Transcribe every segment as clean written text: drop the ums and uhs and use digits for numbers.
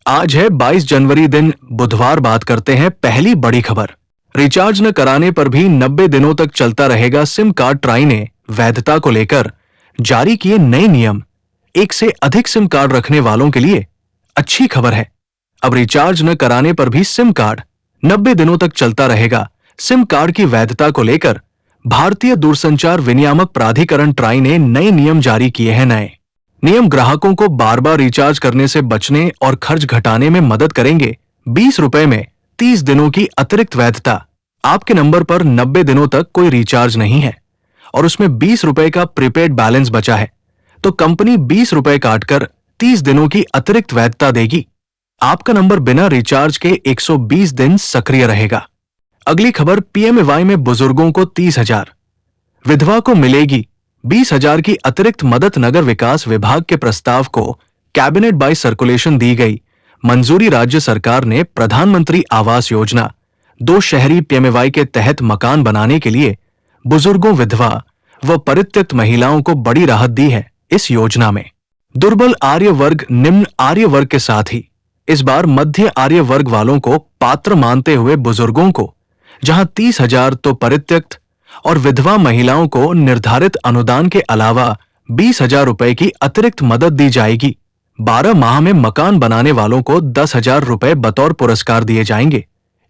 आज है 22 जनवरी दिन बुधवार। बात करते हैं पहली बड़ी खबर। रिचार्ज न कराने पर भी 90 दिनों तक चलता रहेगा सिम कार्ड। ट्राई ने वैधता को लेकर जारी किए नए नियम। एक से अधिक सिम कार्ड रखने वालों के लिए अच्छी खबर है। अब रिचार्ज न कराने पर भी सिम कार्ड 90 दिनों तक चलता रहेगा। सिम कार्ड की वैधता को लेकर भारतीय दूरसंचार विनियामक प्राधिकरण ट्राई ने नए नियम जारी किए हैं। नए नियम ग्राहकों को बार बार रिचार्ज करने से बचने और खर्च घटाने में मदद करेंगे। 20 रुपए में 30 दिनों की अतिरिक्त वैधता। आपके नंबर पर 90 दिनों तक कोई रिचार्ज नहीं है और उसमें 20 रुपए का प्रीपेड बैलेंस बचा है, तो कंपनी 20 रुपए काटकर 30 दिनों की अतिरिक्त वैधता देगी। आपका नंबर बिना रिचार्ज के 120 दिन सक्रिय रहेगा। अगली खबर, पीएमएवाई में बुजुर्गों को 30,000, विधवा को मिलेगी 20,000 की अतिरिक्त मदद। नगर विकास विभाग के प्रस्ताव को कैबिनेट बाय सर्कुलेशन दी गई मंजूरी। राज्य सरकार ने प्रधानमंत्री आवास योजना 2 शहरी पीएमएवाई के तहत मकान बनाने के लिए बुजुर्गों, विधवा व परित्यक्त महिलाओं को बड़ी राहत दी है। इस योजना में दुर्बल आर्य वर्ग, निम्न आर्य वर्ग के साथ ही इस बार मध्य आर्य वर्ग वालों को पात्र मानते हुए बुजुर्गों को जहां 30,000 तो परित्यक्त और विधवा महिलाओं को निर्धारित अनुदान के अलावा 20,000 रुपए की अतिरिक्त मदद दी जाएगी। 12 माह में मकान बनाने वालों को 10,000 रुपए बतौर पुरस्कार दिए जाएंगे।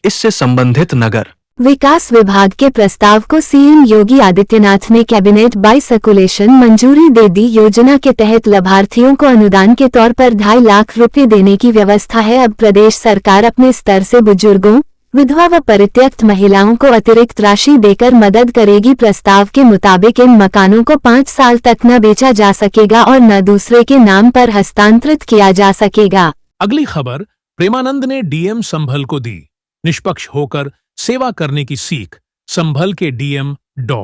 इससे संबंधित नगर विकास विभाग के प्रस्ताव को सीएम योगी आदित्यनाथ ने कैबिनेट बाय सर्कुलेशन मंजूरी दे दी। योजना के तहत लाभार्थियों को अनुदान के तौर पर 2.5 लाख रुपए देने की व्यवस्था है। अब प्रदेश सरकार अपने स्तर से बुजुर्गों, विधवा व परित्यक्त महिलाओं को अतिरिक्त राशि देकर मदद करेगी। प्रस्ताव के मुताबिक इन मकानों को 5 साल तक न बेचा जा सकेगा और न दूसरे के नाम पर हस्तांतरित किया जा सकेगा। अगली खबर, प्रेमानंद ने डीएम संभल को दी निष्पक्ष होकर सेवा करने की सीख। संभल के डीएम डॉ.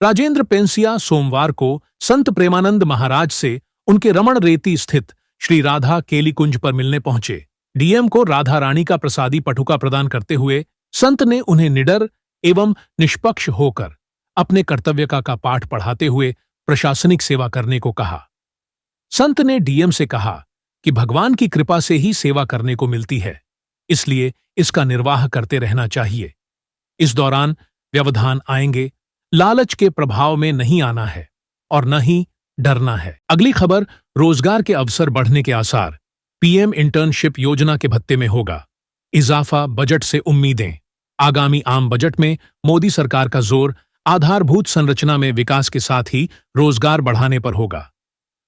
राजेंद्र पेंसिया सोमवार को संत प्रेमानंद महाराज से उनके रमण रेती स्थित श्री राधा केलीकुंज पर मिलने पहुंचे। डीएम को राधा रानी का प्रसादी पटुका प्रदान करते हुए संत ने उन्हें निडर एवं निष्पक्ष होकर अपने कर्तव्य का पाठ पढ़ाते हुए प्रशासनिक सेवा करने को कहा। संत ने डीएम से कहा कि भगवान की कृपा से ही सेवा करने को मिलती है, इसलिए इसका निर्वाह करते रहना चाहिए। इस दौरान व्यवधान आएंगे, लालच के प्रभाव में नहीं आना है और न ही डरना है। अगली खबर, रोजगार के अवसर बढ़ने के आसार। पीएम इंटर्नशिप योजना के भत्ते में होगा इजाफा। बजट से उम्मीदें। आगामी आम बजट में मोदी सरकार का जोर आधारभूत संरचना में विकास के साथ ही रोजगार बढ़ाने पर होगा।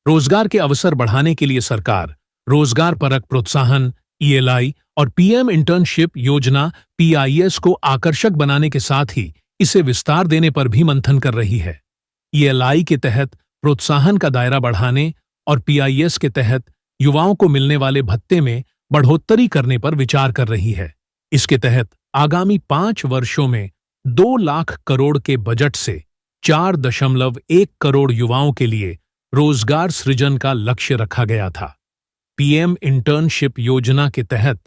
रोजगार के अवसर बढ़ाने के लिए सरकार रोजगार परक प्रोत्साहन ईएलआई और पीएम इंटर्नशिप योजना पीआईएस को आकर्षक बनाने के साथ ही इसे विस्तार देने पर भी मंथन कर रही है। ईएलआई के तहत प्रोत्साहन का दायरा बढ़ाने और पीआईएस के तहत युवाओं को मिलने वाले भत्ते में बढ़ोतरी करने पर विचार कर रही है। इसके तहत आगामी 5 वर्षों में 2 लाख करोड़ के बजट से 4.1 करोड़ युवाओं के लिए रोजगार सृजन का लक्ष्य रखा गया था। पीएम इंटर्नशिप योजना के तहत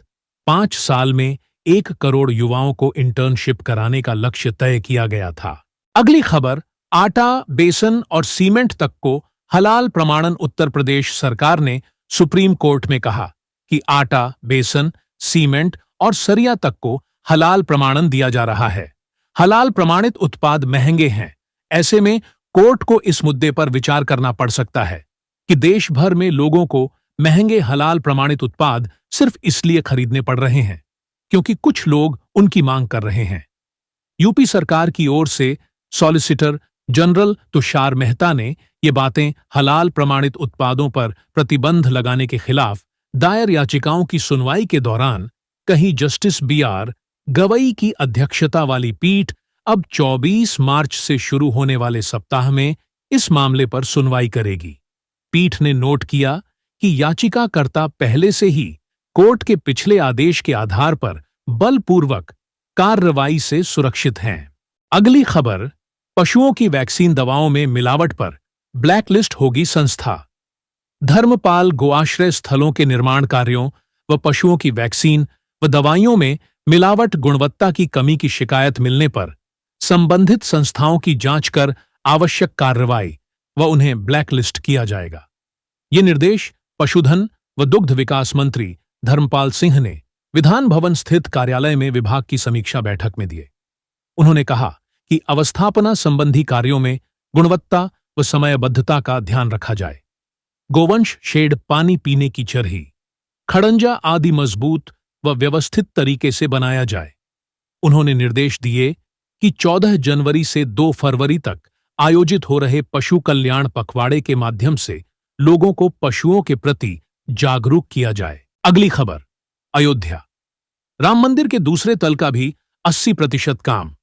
5 साल में 1 करोड़ युवाओं को इंटर्नशिप कराने का लक्ष्य तय किया गया था। अगली खबर, आटा, बेसन और सीमेंट तक को हलाल प्रमाणन। उत्तर प्रदेश सरकार ने सुप्रीम कोर्ट में कहा कि आटा, बेसन, सीमेंट और सरिया तक को हलाल प्रमाणन दिया जा रहा है। हलाल प्रमाणित उत्पाद महंगे हैं। ऐसे में कोर्ट को इस मुद्दे पर विचार करना पड़ सकता है कि देश भर में लोगों को महंगे हलाल प्रमाणित उत्पाद सिर्फ इसलिए खरीदने पड़ रहे हैं क्योंकि कुछ लोग उनकी मांग कर रहे हैं। यूपी सरकार की ओर से सॉलिसिटर जनरल तुषार मेहता ने ये बातें हलाल प्रमाणित उत्पादों पर प्रतिबंध लगाने के खिलाफ दायर याचिकाओं की सुनवाई के दौरान कही। जस्टिस बीआर गवई की अध्यक्षता वाली पीठ अब 24 मार्च से शुरू होने वाले सप्ताह में इस मामले पर सुनवाई करेगी। पीठ ने नोट किया कि याचिकाकर्ता पहले से ही कोर्ट के पिछले आदेश के आधार पर बलपूर्वक कार्रवाई से सुरक्षित हैं। अगली खबर, पशुओं की वैक्सीन दवाओं में मिलावट पर ब्लैकलिस्ट होगी संस्था। धर्मपाल गोआश्रय स्थलों के निर्माण कार्यों व पशुओं की वैक्सीन व दवाइयों में मिलावट, गुणवत्ता की कमी की शिकायत मिलने पर संबंधित संस्थाओं की जांच कर आवश्यक कार्रवाई व उन्हें ब्लैकलिस्ट किया जाएगा। ये निर्देश पशुधन व दुग्ध विकास मंत्री धर्मपाल सिंह ने विधान भवन स्थित कार्यालय में विभाग की समीक्षा बैठक में दिए। उन्होंने कहा कि अवस्थापना संबंधी कार्यों में गुणवत्ता व समयबद्धता का ध्यान रखा जाए। गोवंश शेड, पानी पीने की चरही, खड़ंजा आदि मजबूत व व्यवस्थित तरीके से बनाया जाए। उन्होंने निर्देश दिए कि 14 जनवरी से 2 फरवरी तक आयोजित हो रहे पशु कल्याण पखवाड़े के माध्यम से लोगों को पशुओं के प्रति जागरूक किया जाए। अगली खबर, अयोध्या। राम मंदिर के दूसरे तल का भी 80% काम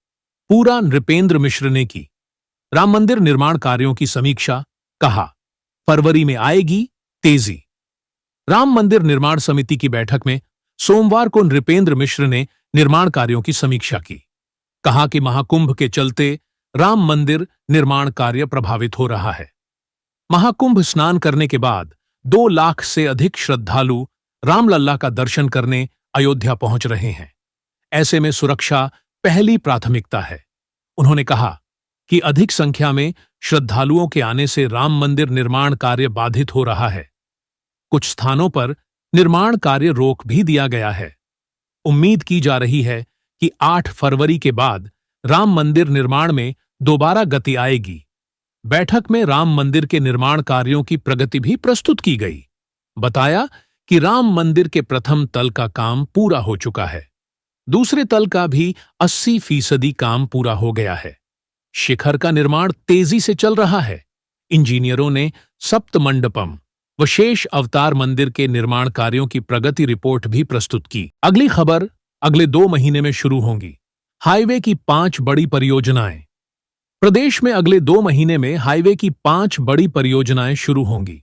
पूरा नृपेंद्र मिश्र ने की। राम मंदिर निर्माण कार्यों की समीक्षा, कहा फरवरी में आएगी तेजी। राम मंदिर निर्माण समिति की बैठक में सोमवार को नृपेंद्र मिश्र ने निर्माण कार्यों की समीक्षा की। कहा कि महाकुंभ के चलते राम मंदिर निर्माण कार्य प्रभावित हो रहा है। महाकुंभ स्नान करने के बाद 2 लाख से अधिक श्रद्धालु रामलल्ला का दर्शन करने अयोध्या पहुंच रहे हैं। ऐसे में सुरक्षा पहली प्राथमिकता है। उन्होंने कहा कि अधिक संख्या में श्रद्धालुओं के आने से राम मंदिर निर्माण कार्य बाधित हो रहा है। कुछ स्थानों पर निर्माण कार्य रोक भी दिया गया है। उम्मीद की जा रही है कि 8 फरवरी के बाद राम मंदिर निर्माण में दोबारा गति आएगी। बैठक में राम मंदिर के निर्माण कार्यों की प्रगति भी प्रस्तुत की गई। बताया कि राम मंदिर के प्रथम तल का काम पूरा हो चुका है। दूसरे तल का भी 80% काम पूरा हो गया है। शिखर का निर्माण तेजी से चल रहा है। इंजीनियरों ने सप्त मंडपम व शेष अवतार मंदिर के निर्माण कार्यों की प्रगति रिपोर्ट भी प्रस्तुत की। अगली खबर, अगले 2 महीने में शुरू होंगी हाईवे की 5 बड़ी परियोजनाएं। प्रदेश में अगले 2 महीने में हाईवे की 5 बड़ी परियोजनाएं शुरू होंगी।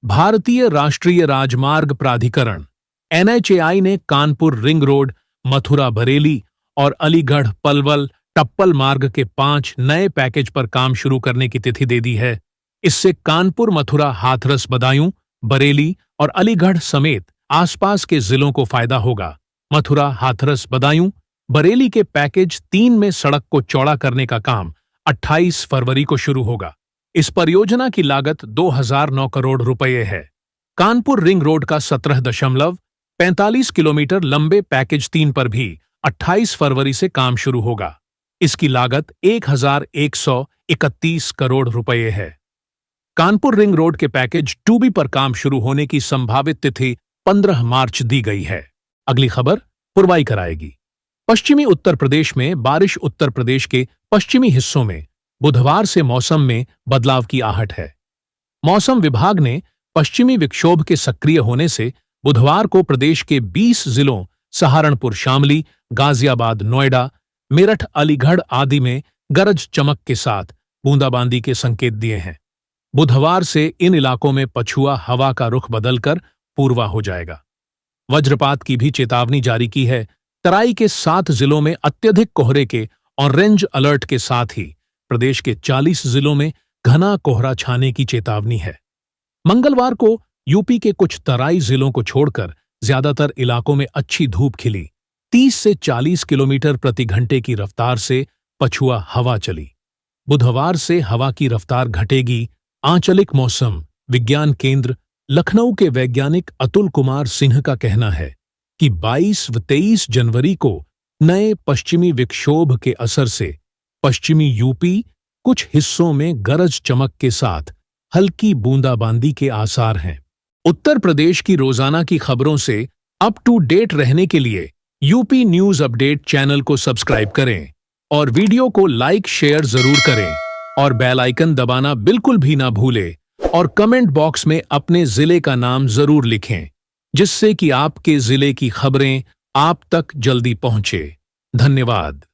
भारतीय राष्ट्रीय राजमार्ग प्राधिकरण NHAI ने कानपुर रिंग रोड, मथुरा बरेली और अलीगढ़ पलवल टप्पल मार्ग के 5 नए पैकेज पर काम शुरू करने की तिथि दे दी है। इससे कानपुर, मथुरा, हाथरस, बदायूं, बरेली और अलीगढ़ समेत आसपास के जिलों को फायदा होगा। मथुरा, हाथरस, बदायूं, बरेली के पैकेज 3 में सड़क को चौड़ा करने का काम 28 फरवरी को शुरू होगा। इस परियोजना की लागत 2009 करोड़ रुपए है। कानपुर रिंग रोड का 17.45 किलोमीटर लंबे पैकेज 3 पर भी 28 फरवरी से काम शुरू होगा। इसकी लागत 1131 करोड़ रुपए है। कानपुर रिंग रोड के पैकेज 2B पर काम शुरू होने की संभावित तिथि 15 मार्च दी गई है। अगली खबर, पुरवाई कराएगी। पश्चिमी उत्तर प्रदेश में बारिश। उत्तर प्रदेश के पश्चिमी हिस्सों में बुधवार से मौसम में बदलाव की आहट है। मौसम विभाग ने पश्चिमी विक्षोभ के सक्रिय होने से बुधवार को प्रदेश के 20 जिलों सहारनपुर, शामली, गाजियाबाद, नोएडा, मेरठ, अलीगढ़ आदि में गरज चमक के साथ बूंदाबांदी के संकेत दिए हैं। बुधवार से इन इलाकों में पछुआ हवा का रुख बदलकर पूर्वा हो जाएगा। वज्रपात की भी चेतावनी जारी की है। तराई के 7 जिलों में अत्यधिक कोहरे के ऑरेंज अलर्ट के साथ ही प्रदेश के 40 जिलों में घना कोहरा छाने की चेतावनी है। मंगलवार को यूपी के कुछ तराई जिलों को छोड़कर ज्यादातर इलाकों में अच्छी धूप खिली। 30 से 40 किलोमीटर प्रति घंटे की रफ्तार से पछुआ हवा चली। बुधवार से हवा की रफ्तार घटेगी। आंचलिक मौसम विज्ञान केंद्र लखनऊ के वैज्ञानिक अतुल कुमार सिंह का कहना है कि 22 व 23 जनवरी को नए पश्चिमी विक्षोभ के असर से पश्चिमी यूपी कुछ हिस्सों में गरज चमक के साथ हल्की बूंदाबांदी के आसार हैं। उत्तर प्रदेश की रोजाना की खबरों से अप टू डेट रहने के लिए यूपी न्यूज अपडेट चैनल को सब्सक्राइब करें और वीडियो को लाइक शेयर जरूर करें और बेल आइकन दबाना बिल्कुल भी ना भूलें और कमेंट बॉक्स में अपने जिले का नाम जरूर लिखें, जिससे कि आपके जिले की खबरें आप तक जल्दी पहुंचे। धन्यवाद।